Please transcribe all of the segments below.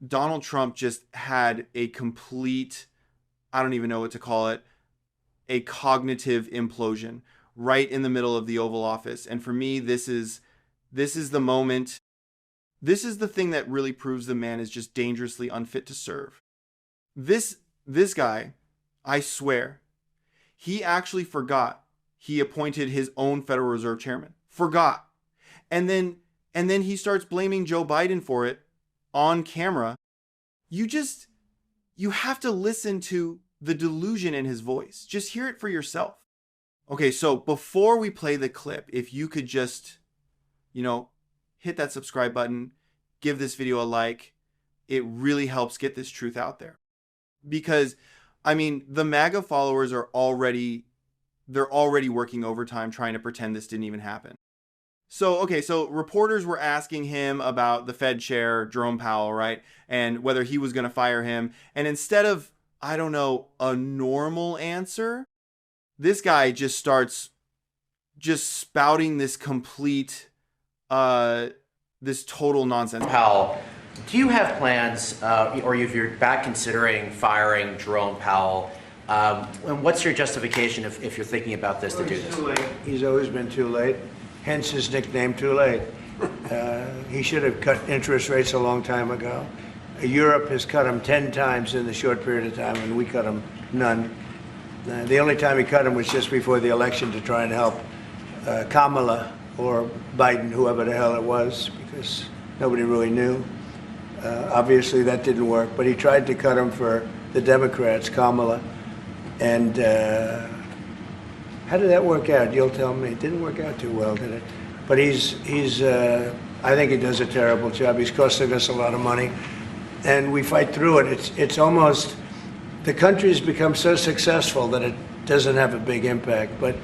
Donald Trump just had a complete, I don't even know what to call it, a cognitive implosion right in the middle of the Oval Office. And for me, this is the moment. This is the thing that really proves the man is just dangerously unfit to serve. This guy, I swear, he actually forgot he appointed his own Federal Reserve chairman. Forgot. And then he starts blaming Joe Biden for it on camera. You just you have to listen to the delusion in his voice. Just hear it for yourself. Okay, so before we play the clip, if you could just, you know, hit that subscribe button, give this video a like, it really helps get this truth out there. Because, I mean, the MAGA followers are they're already working overtime trying to pretend this didn't even happen. So, okay, so reporters were asking him about the Fed chair, Jerome Powell, right? And whether he was going to fire him. And instead of, I don't know, a normal answer, this guy just starts just spouting this complete, this total nonsense. Powell, do you have plans, or if you're back considering firing Jerome Powell, and what's your justification if you're thinking about this to do this? Too late. He's always been too late, hence his nickname, Too Late. He should have cut interest rates a long time ago. Europe has cut them 10 times in the short period of time, and we cut them none. The only time he cut them was just before the election to try and help Kamala or Biden, whoever the hell it was, because nobody really knew. Obviously, that didn't work, but he tried to cut them for the Democrats, Kamala. And how did that work out? You'll tell me. It didn't work out too well, did it? But I think he does a terrible job. He's costing us a lot of money, and we fight through it. It's almost, the country's become so successful that it doesn't have a big impact, but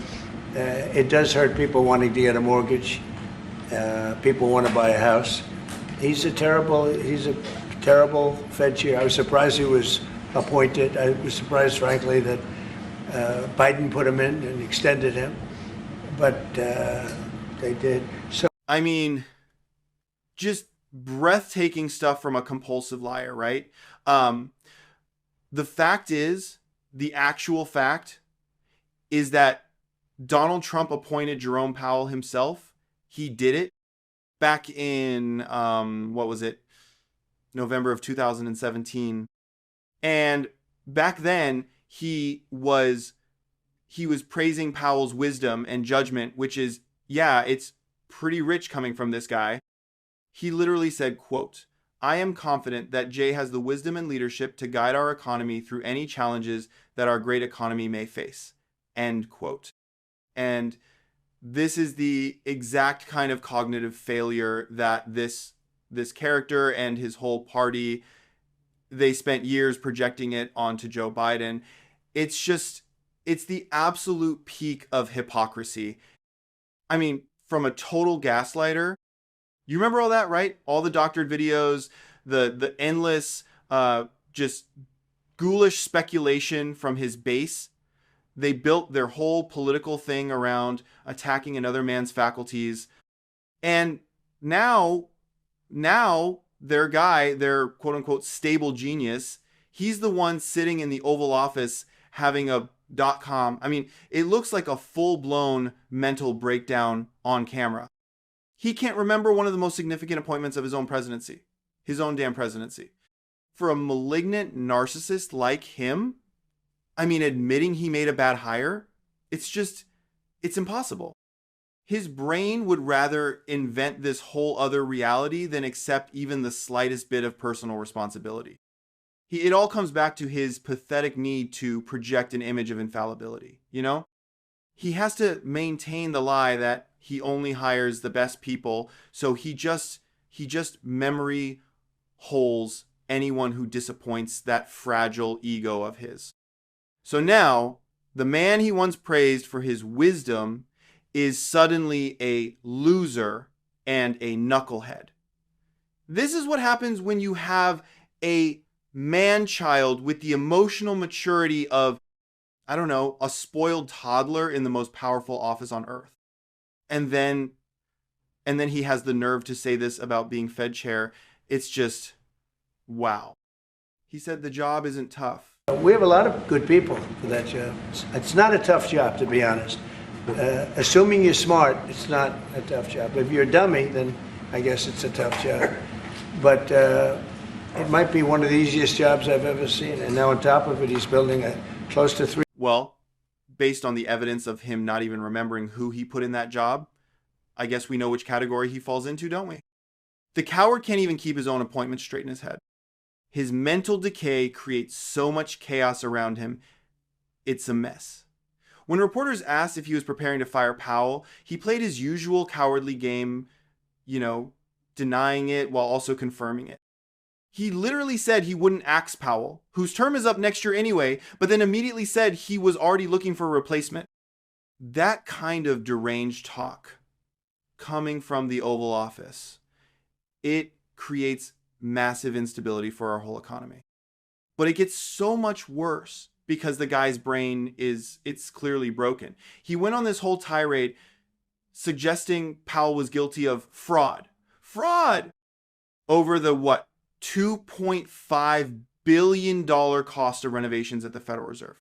it does hurt people wanting to get a mortgage. People want to buy a house. He's a terrible Fed chair. I was surprised he was appointed. I was surprised, frankly, that Biden put him in and extended him, but they did. So I mean, just breathtaking stuff from a compulsive liar, right? The fact is, the actual fact is that Donald Trump appointed Jerome Powell himself. He did it back in, what was it? November of 2017. And back then he was praising Powell's wisdom and judgment, which is, yeah, it's pretty rich coming from this guy. He literally said, quote, "I am confident that Jay has the wisdom and leadership to guide our economy through any challenges that our great economy may face." End quote. And this is the exact kind of cognitive failure that this character and his whole party, they spent years projecting it onto Joe Biden. It's the absolute peak of hypocrisy. I mean, from a total gaslighter, you remember all that, right? All the doctored videos, the endless, just ghoulish speculation from his base. They built their whole political thing around attacking another man's faculties. And now their guy, their quote unquote stable genius, he's the one sitting in the Oval Office having a .com. I mean, it looks like a full-blown mental breakdown on camera. He can't remember one of the most significant appointments of his own presidency, his own damn presidency. For a malignant narcissist like him, I mean, admitting he made a bad hire, it's impossible. His brain would rather invent this whole other reality than accept even the slightest bit of personal responsibility. It all comes back to his pathetic need to project an image of infallibility, you know? He has to maintain the lie that he only hires the best people, so he just memory holes anyone who disappoints that fragile ego of his. So now, the man he once praised for his wisdom is suddenly a loser and a knucklehead. This is what happens when you have a man-child with the emotional maturity of, I don't know, a spoiled toddler in the most powerful office on earth. And then he has the nerve to say this about being Fed chair. It's just, Wow. He said the job isn't tough. We have a lot of good people for that job. It's not a tough job, to be honest. Assuming you're smart, it's not a tough job. If you're a dummy, then I guess it's a tough job. But it might be one of the easiest jobs I've ever seen. And now on top of it, he's building a close to three. Well, based on the evidence of him not even remembering who he put in that job, I guess we know which category he falls into, don't we? The coward can't even keep his own appointments straight in his head. His mental decay creates so much chaos around him, it's a mess. When reporters asked if he was preparing to fire Powell, he played his usual cowardly game, denying it while also confirming it. He literally said he wouldn't axe Powell, whose term is up next year anyway, but then immediately said he was already looking for a replacement. That kind of deranged talk coming from the Oval Office, it creates massive instability for our whole economy. But it gets so much worse because the guy's brain it's clearly broken. He went on this whole tirade suggesting Powell was guilty of fraud over the $2.5 billion cost of renovations at the Federal Reserve.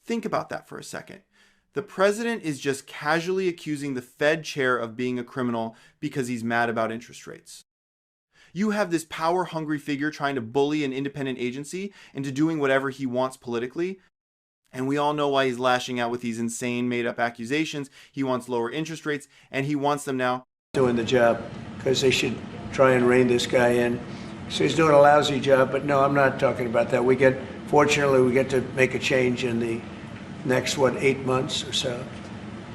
Think about that for a second. The president is just casually accusing the Fed chair of being a criminal because he's mad about interest rates. You have this power-hungry figure trying to bully an independent agency into doing whatever he wants politically. And we all know why he's lashing out with these insane made-up accusations. He wants lower interest rates, and he wants them now. Doing the job because they should try and rein this guy in. So he's doing a lousy job, but no, I'm not talking about that. Fortunately, we get to make a change in the next, 8 months or so.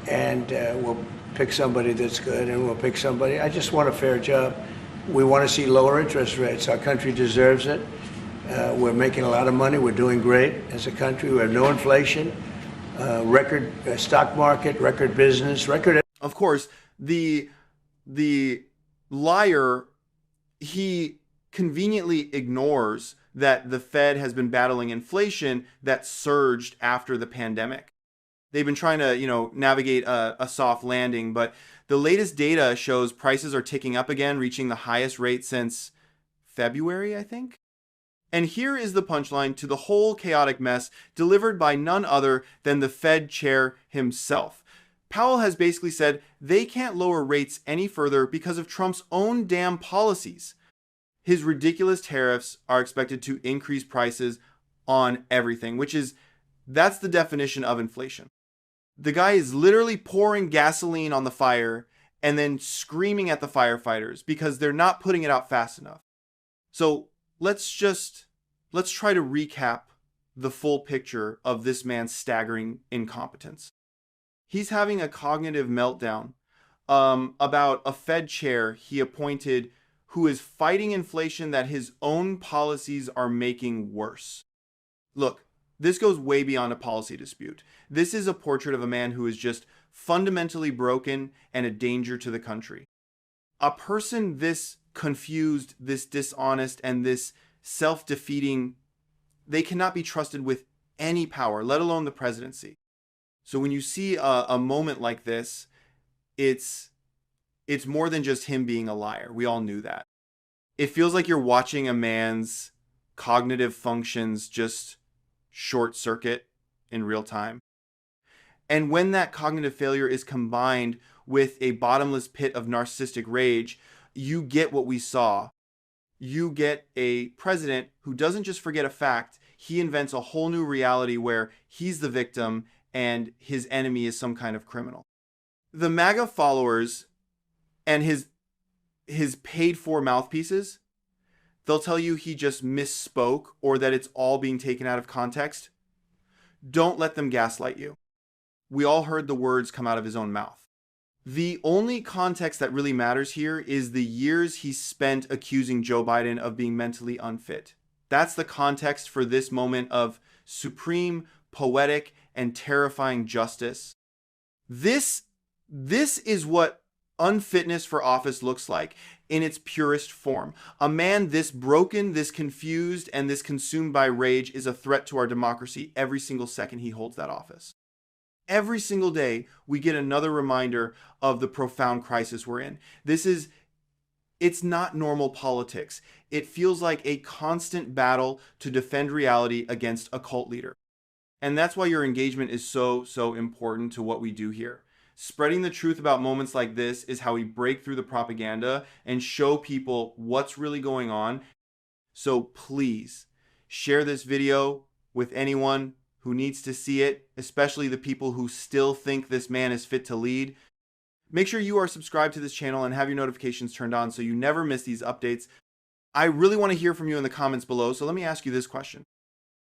And we'll pick somebody that's good, and we'll pick somebody. I just want a fair job. We want to see lower interest rates. Our country deserves it. We're making a lot of money. We're doing great as a country. We have no inflation, record stock market, record business, record. Of course, the liar, he conveniently ignores that the Fed has been battling inflation that surged after the pandemic. They've been trying to, navigate a soft landing, but the latest data shows prices are ticking up again, reaching the highest rate since February, I think. And here is the punchline to the whole chaotic mess delivered by none other than the Fed chair himself. Powell has basically said they can't lower rates any further because of Trump's own damn policies. His ridiculous tariffs are expected to increase prices on everything, that's the definition of inflation. The guy is literally pouring gasoline on the fire and then screaming at the firefighters because they're not putting it out fast enough. So let's try to recap the full picture of this man's staggering incompetence. He's having a cognitive meltdown about a Fed chair he appointed who is fighting inflation that his own policies are making worse. Look, this goes way beyond a policy dispute. This is a portrait of a man who is just fundamentally broken and a danger to the country. A person this confused, this dishonest, and this self-defeating, they cannot be trusted with any power, let alone the presidency. So when you see a moment like this, it's more than just him being a liar. We all knew that. It feels like you're watching a man's cognitive functions just short circuit in real time. And when that cognitive failure is combined with a bottomless pit of narcissistic rage, you get what we saw. You get a president who doesn't just forget a fact, he invents a whole new reality where he's the victim and his enemy is some kind of criminal. The MAGA followers and his paid for mouthpieces, they'll tell you he just misspoke or that it's all being taken out of context. Don't let them gaslight you. We all heard the words come out of his own mouth. The only context that really matters here is the years he spent accusing Joe Biden of being mentally unfit. That's the context for this moment of supreme, poetic, and terrifying justice. This is what unfitness for office looks like in its purest form. A man this broken, this confused, and this consumed by rage is a threat to our democracy every single second he holds that office. Every single day, we get another reminder of the profound crisis we're in. This is It's not normal politics. It feels like a constant battle to defend reality against a cult leader. And that's why your engagement is so, so important to what we do here. Spreading the truth about moments like this is how we break through the propaganda and show people what's really going on. So please share this video with anyone who needs to see it, especially the people who still think this man is fit to lead. Make sure you are subscribed to this channel and have your notifications turned on so you never miss these updates. I really want to hear from you in the comments below, so let me ask you this question.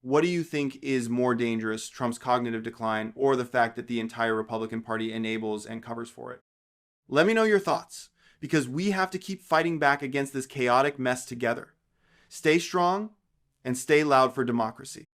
What do you think is more dangerous, Trump's cognitive decline or the fact that the entire Republican Party enables and covers for it? Let me know your thoughts, because we have to keep fighting back against this chaotic mess together. Stay strong and stay loud for democracy.